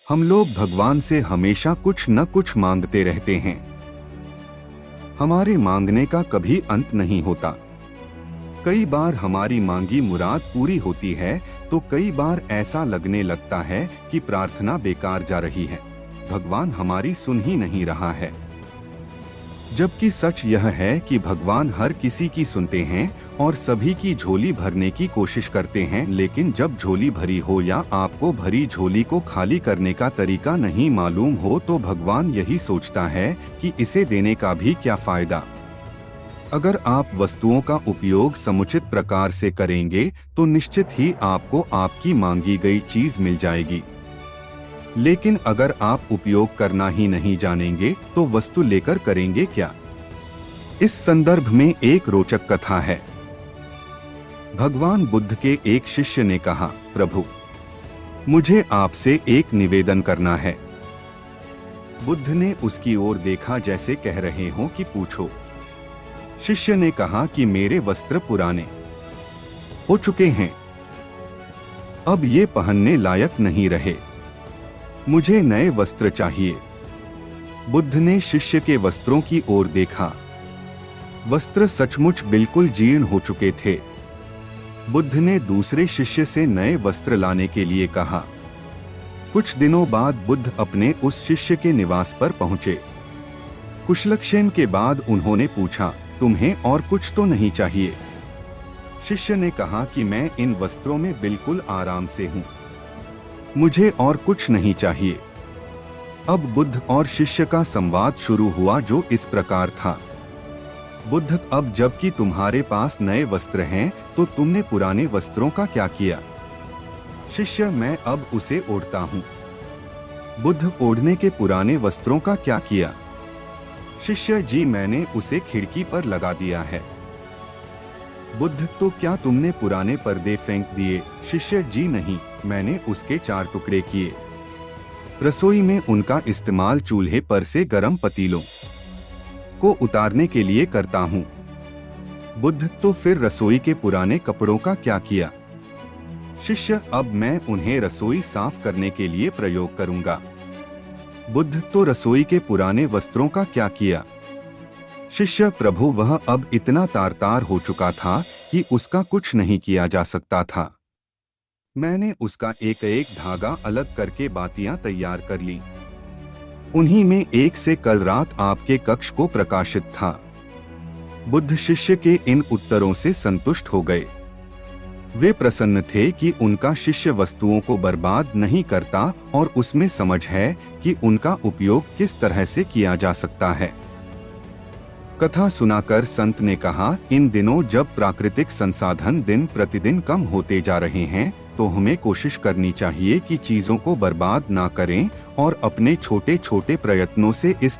हम लोग भगवान से हमेशा कुछ न कुछ मांगते रहते हैं। हमारे मांगने का कभी अंत नहीं होता। कई बार हमारी मांगी मुराद पूरी होती है तो कई बार ऐसा लगने लगता है कि प्रार्थना बेकार जा रही है, भगवान हमारी सुन ही नहीं रहा है। जबकि सच यह है कि भगवान हर किसी की सुनते हैं और सभी की झोली भरने की कोशिश करते हैं, लेकिन जब झोली भरी हो या आपको भरी झोली को खाली करने का तरीका नहीं मालूम हो तो भगवान यही सोचता है कि इसे देने का भी क्या फायदा। अगर आप वस्तुओं का उपयोग समुचित प्रकार से करेंगे तो निश्चित ही आपको आपकी मांगी गई चीज मिल जाएगी, लेकिन अगर आप उपयोग करना ही नहीं जानेंगे तो वस्तु लेकर करेंगे क्या। इस संदर्भ में एक रोचक कथा है। भगवान बुद्ध के एक शिष्य ने कहा, प्रभु, मुझे आपसे एक निवेदन करना है। बुद्ध ने उसकी ओर देखा जैसे कह रहे हो कि पूछो। शिष्य ने कहा कि मेरे वस्त्र पुराने हो चुके हैं, अब ये पहनने लायक नहीं रहे, मुझे नए वस्त्र चाहिए। बुद्ध ने शिष्य के वस्त्रों की ओर देखा। वस्त्र सचमुच बिल्कुल जीर्ण हो चुके थे। बुद्ध ने दूसरे शिष्य से नए वस्त्र लाने के लिए कहा। कुछ दिनों बाद बुद्ध अपने उस शिष्य के निवास पर पहुंचे। कुशलक्षेम के बाद उन्होंने पूछा, तुम्हें और कुछ तो नहीं चाहिए? शिष्य ने कहा कि मैं इन वस्त्रों में बिल्कुल आराम से हूं, मुझे और कुछ नहीं चाहिए। अब बुद्ध और शिष्य का संवाद शुरू हुआ जो इस प्रकार था। बुद्ध, अब जबकि तुम्हारे पास नए वस्त्र हैं तो तुमने पुराने वस्त्रों का क्या किया? शिष्य, मैं अब उसे ओढ़ता हूँ। बुद्ध, ओढ़ने के पुराने वस्त्रों का क्या किया? शिष्य जी, मैंने उसे खिड़की पर लगा दिया है। बुद्ध, तो क्या तुमने पुराने पर्दे फेंक दिए? शिष्य जी नहीं, मैंने उसके 4 टुकड़े किए। रसोई में उनका इस्तेमाल चूल्हे पर से गर्म पतीलों को उतारने के लिए करता हूँ। बुद्ध, तो फिर रसोई के पुराने कपड़ों का क्या किया? शिष्य, अब मैं उन्हें रसोई साफ करने के लिए प्रयोग करूंगा। बुद्ध, तो रसोई के पुराने वस्त्रों का क्या किया? शिष्य, प्रभु, वह अब इतना तार-तार हो चुका था कि उसका कुछ नहीं किया जा सकता था। मैंने उसका एक एक धागा अलग करके बातियां तैयार कर ली। उन्हीं में एक से कल रात आपके कक्ष को प्रकाशित था। बुद्ध शिष्य के इन उत्तरों से संतुष्ट हो गए। वे प्रसन्न थे कि उनका शिष्य वस्तुओं को बर्बाद नहीं करता और उसमें समझ है कि उनका उपयोग किस तरह से किया जा सकता है। कथा सुनाकर संत ने कहा, इन दिनों जब प्राकृतिक संसाधन दिन प्रतिदिन कम होते जा रहे हैं तो हमें कोशिश करनी चाहिए कि चीजों को बर्बाद ना करें और अपने छोटे छोटे प्रयत्नों से इस